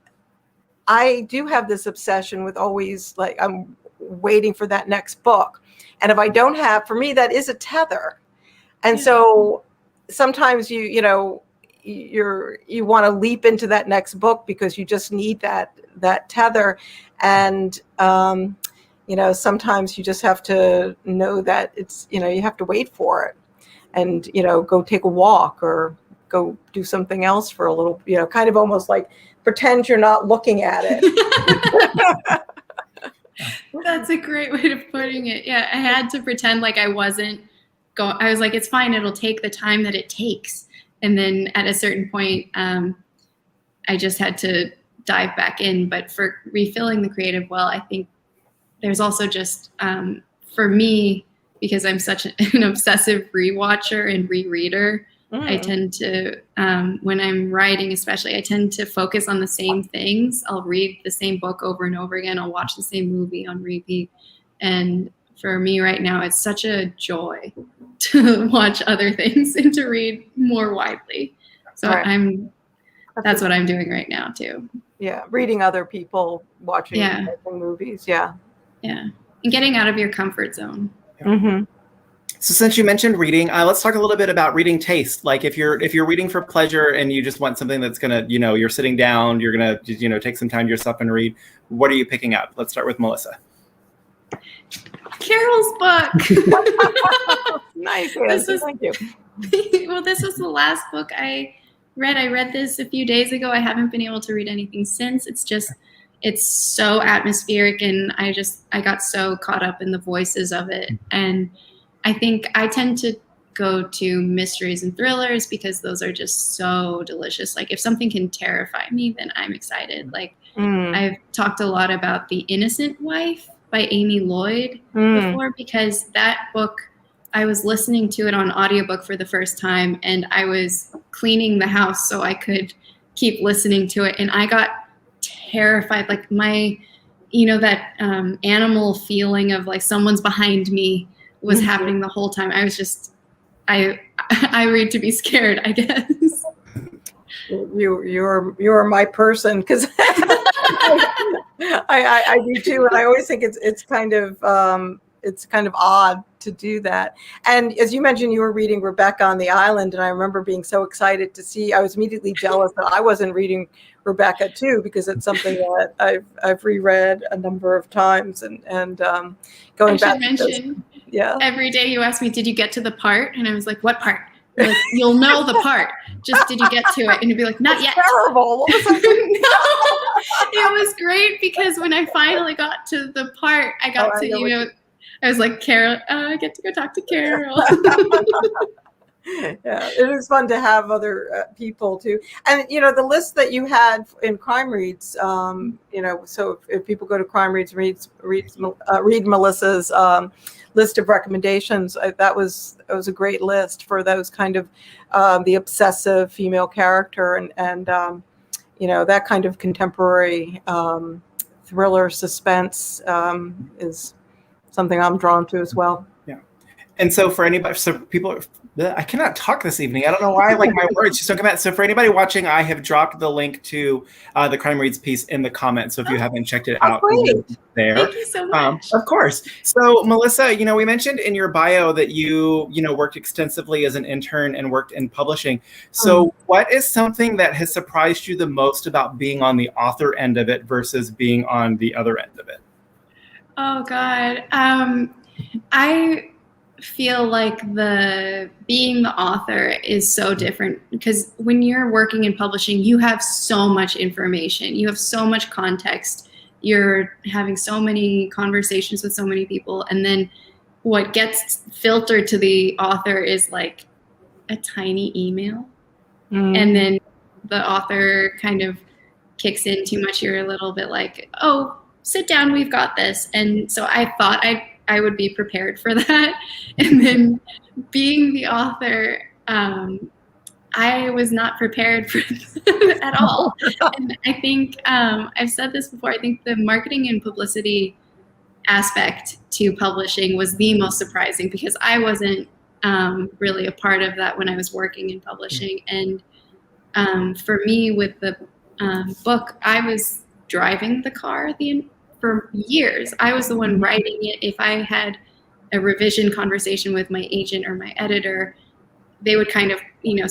I do have this obsession with always like, I'm waiting for that next book. And if I don't have, for me, that is a tether. And so sometimes you want to leap into that next book because you just need that tether. And, sometimes you just have to know that it's, you have to wait for it and, go take a walk or go do something else for a little, kind of almost like pretend you're not looking at it. That's a great way of putting it. Yeah, I had to pretend like I wasn't going. I was like, it's fine. It'll take the time that it takes. And then at a certain point, I just had to dive back in. But for refilling the creative well, I think there's also just, for me, because I'm such an obsessive rewatcher and rereader, I tend to, when I'm writing especially, I tend to focus on the same things. I'll read the same book over and over again. I'll watch the same movie on repeat. And for me right now, it's such a joy to watch other things and to read more widely. So that's what I'm doing right now too. Yeah, reading other people, watching movies. Yeah. Yeah, and getting out of your comfort zone. Mm-hmm. So since you mentioned reading, let's talk a little bit about reading taste. Like if you're reading for pleasure and you just want something that's gonna, you're sitting down, you're gonna, take some time to yourself and read. What are you picking up? Let's start with Melissa. Carol's book. Nice. Thank you. Well, this was the last book I read. I read this a few days ago. I haven't been able to read anything since. It's so atmospheric, and I got so caught up in the voices of it. And I think I tend to go to mysteries and thrillers because those are just so delicious. Like if something can terrify me, then I'm excited. Like I've talked a lot about The Innocent Wife by Amy Lloyd before, because that book, I was listening to it on audiobook for the first time, and I was cleaning the house so I could keep listening to it. And I got terrified, like that animal feeling of like someone's behind me was happening the whole time. I was just, I read to be scared, I guess. You're my person, because I do too, and I always think it's kind of odd to do that. And as you mentioned, you were reading Rebecca on the Island, and I remember being so excited to see. I was immediately jealous that I wasn't reading Rebecca too, because it's something that I've reread a number of times, and going back. Every day you ask me, did you get to the part? And I was like, what part? Like, you'll know the part. Just did you get to it? And you'd be like, not yet. Terrible. What was that? No, it was great, because when I finally got to the part, I got I was like, Carol, I get to go talk to Carol. Yeah, it is fun to have other people too. And the list that you had in Crime Reads, so if people go to Crime Reads, read Melissa's list of recommendations, that was a great list for those kind of the obsessive female character, and that kind of contemporary thriller suspense is something I'm drawn to as well. Yeah. And so for anybody, I cannot talk this evening. I don't know why, like my words just don't come out. So for anybody watching, I have dropped the link to the Crime Reads piece in the comments. So if you haven't checked it out, there. Thank you so much. Of course. So Melissa, we mentioned in your bio that you worked extensively as an intern and worked in publishing. So what is something that has surprised you the most about being on the author end of it versus being on the other end of it? Oh God. I feel like being the author is so different, because when you're working in publishing, you have so much information, you have so much context, you're having so many conversations with so many people, and then what gets filtered to the author is like a tiny email, and then the author kind of kicks in too much. You're a little bit like, oh, sit down, we've got this. And so I thought I would be prepared for that. And then being the author, I was not prepared for that at all. And I think, I've said this before, I think the marketing and publicity aspect to publishing was the most surprising, because I wasn't really a part of that when I was working in publishing. And for me with the book, I was driving the car for years. I was the one writing it. If I had a revision conversation with my agent or my editor, they would kind of,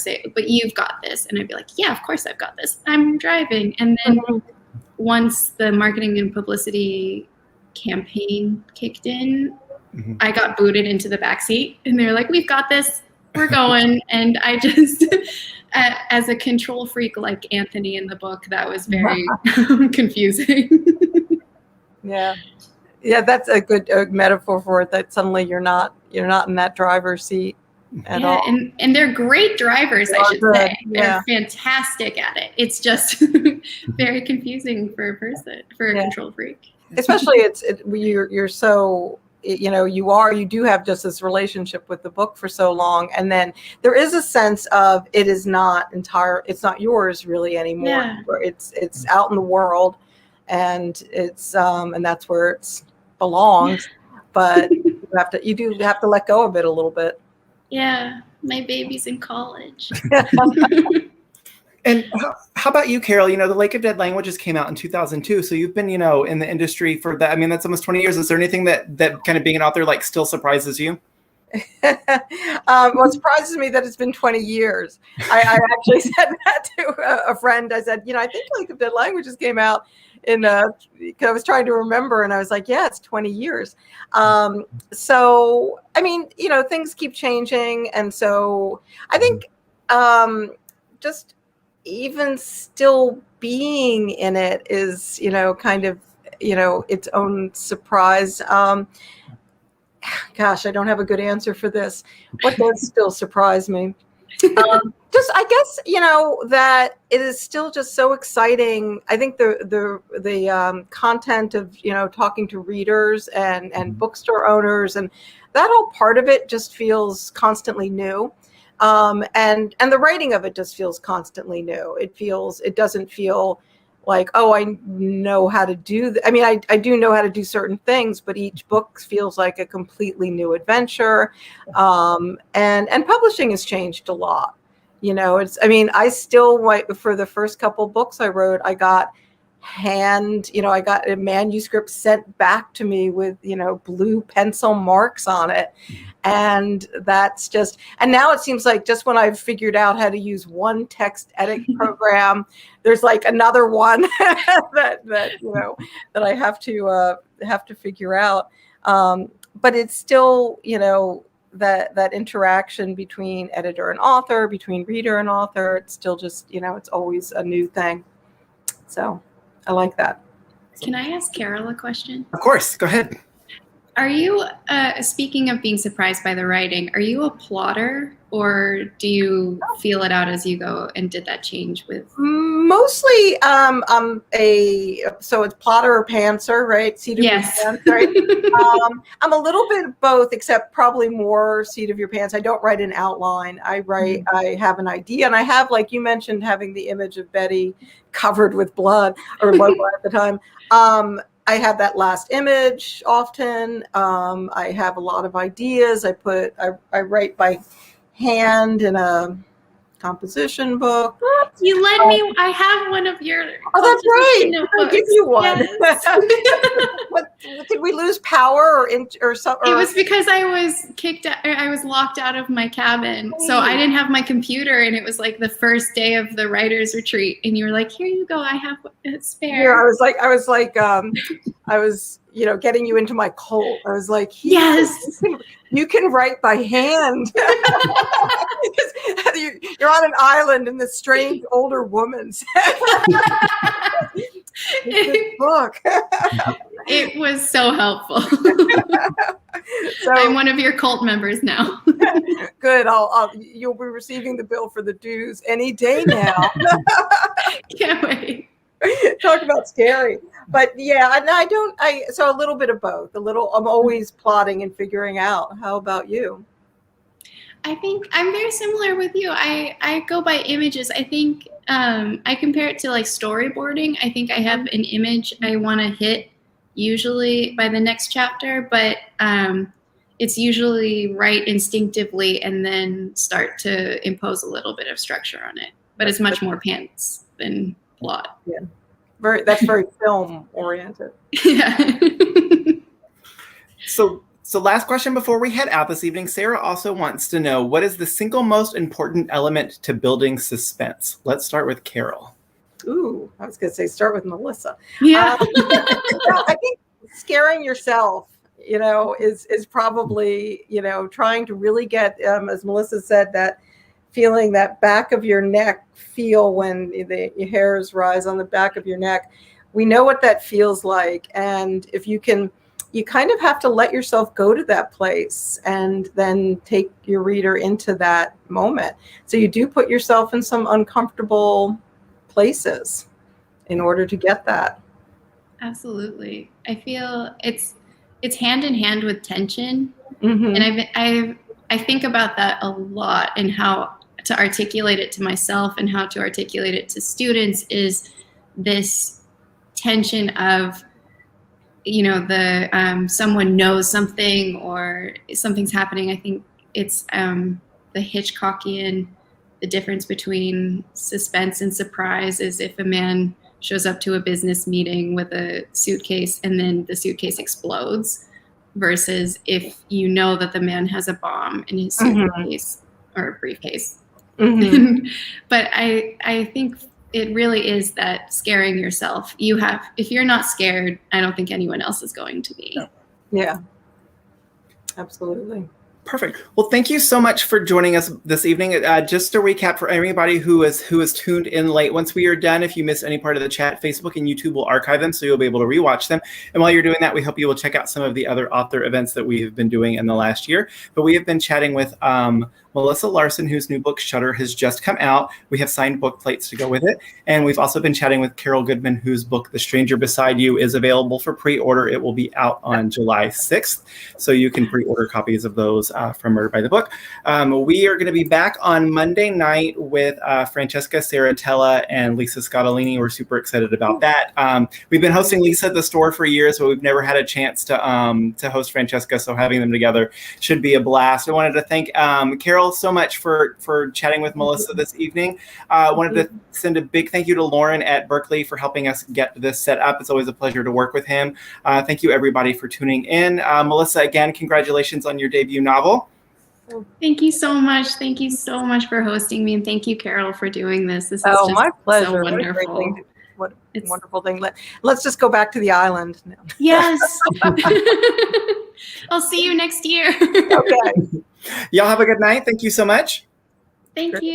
say, but you've got this. And I'd be like, yeah, of course I've got this. I'm driving. And then once the marketing and publicity campaign kicked in, I got booted into the backseat, and they're like, we've got this, we're going. And I just, as a control freak like Anthony in the book, that was very confusing. Yeah, that's a good metaphor for it. That suddenly you're not in that driver's seat. at all. And they're great drivers, I should say. Yeah. They're fantastic at it. It's just very confusing for a control freak. Especially you're so, you do have just this relationship with the book for so long, and then there is a sense of it's not yours really anymore. Yeah. It's out in the world, and it's and that's where it belongs. But you do have to let go of it a little bit. Yeah, my baby's in college. And how about you, Carol? The Lake of Dead Languages came out in 2002. So you've been, in the industry for that. I mean, that's almost 20 years. Is there anything that kind of being an author still surprises you? What surprises me that it's been 20 years. I actually said that to a friend. I said, I think Lake of Dead Languages came out because I was trying to remember, and I was like, yeah, it's 20 years. So, I mean, things keep changing. And so I think just even still being in it is, kind of, its own surprise. Gosh, I don't have a good answer for this. What does still surprise me? Just, I guess, that it is still just so exciting. I think the content of, talking to readers and bookstore owners, and that whole part of it just feels constantly new. And the writing of it just feels constantly new. It doesn't feel like, oh, I know how to do that. I mean, I do know how to do certain things, but each book feels like a completely new adventure. And publishing has changed a lot. I still, for the first couple books I wrote, I got I got a manuscript sent back to me with, blue pencil marks on it. And that's just, and now it seems like just when I've figured out how to use one text edit program, there's another one that I have to figure out. But it's still, that interaction between editor and author, between reader and author, it's still just, it's always a new thing. So I like that. Can I ask Carol a question? Of course, go ahead. Are you, speaking of being surprised by the writing, are you a plotter, or do you feel it out as you go? And did that change with? Mostly, so it's plotter or pantser, right? Seat of your pants, right? I'm a little bit of both, except probably more seat of your pants. I don't write an outline. I have an idea, and I have, like you mentioned, having the image of Betty covered with blood, or Lola at the time. I have that last image often. I have a lot of ideas. I write by hand in a composition book. You lent me. I have one of your. Oh, that's right. Notebooks. I'll give you one. Yes. Did we lose power or something? It was because I was I was locked out of my cabin, so I didn't have my computer, and it was the first day of the writers' retreat, and you were like, "Here you go. I have a spare." Yeah, I was getting you into my cult. I was like, yes, you can write by hand. You're on an island, and this strange older woman said, this book. It was so helpful. So, I'm one of your cult members now. Good. You'll be receiving the bill for the dues any day now. Can't wait. Talk about scary. But yeah, so a little bit of both. I'm always plotting and figuring out. How about you? I think I'm very similar with you. I go by images. I think I compare it to storyboarding. I think I have an image I want to hit usually by the next chapter, but it's usually right instinctively and then start to impose a little bit of structure on it. But it's much more pants than plot. Yeah. That's very film oriented. Yeah. So last question before we head out this evening, Sarah also wants to know, what is the single most important element to building suspense? Let's start with Carol. Ooh, I was going to say start with Melissa. Yeah. I think scaring yourself, is probably, trying to really get, as Melissa said, that feeling that back of your neck feel when your hairs rise on the back of your neck. We know what that feels like. And if you can, you kind of have to let yourself go to that place and then take your reader into that moment. So you do put yourself in some uncomfortable places in order to get that. Absolutely. I feel it's hand in hand with tension. Mm-hmm. And I think about that a lot, and how to articulate it to myself and how to articulate it to students is this tension of, someone knows something or something's happening. I think it's the Hitchcockian, the difference between suspense and surprise is if a man shows up to a business meeting with a suitcase and then the suitcase explodes, versus if you know that the man has a bomb in his suitcase or briefcase. Mm-hmm. But I think it really is that scaring yourself. If you're not scared, I don't think anyone else is going to be. Yeah, absolutely. Perfect. Well, thank you so much for joining us this evening. Just to recap for everybody who is tuned in late, once we are done, if you missed any part of the chat, Facebook and YouTube will archive them, so you'll be able to rewatch them. And while you're doing that, we hope you will check out some of the other author events that we have been doing in the last year. But we have been chatting with Melissa Larsen, whose new book, Shutter, has just come out. We have signed book plates to go with it. And we've also been chatting with Carol Goodman, whose book, The Stranger Beside You, is available for pre-order. It will be out on July 6th. So you can pre-order copies of those from Murder by the Book. We are going to be back on Monday night with Francesca Saratella and Lisa Scottolini. We're super excited about that. We've been hosting Lisa at the store for years, but we've never had a chance to host Francesca. So having them together should be a blast. I wanted to thank Carol so much for chatting with Melissa this evening. I wanted to send a big thank you to Lauren at Berkeley for helping us get this set up. It's always a pleasure to work with him. Thank you, everybody, for tuning in. Melissa, again, congratulations on your debut novel. Thank you so much. Thank you so much for hosting me. And thank you, Carol, for doing this. This is just my pleasure. So wonderful. What a wonderful thing. Let's just go back to the island now. Yes. I'll see you next year. Okay. Y'all have a good night. Thank you so much. Thank you.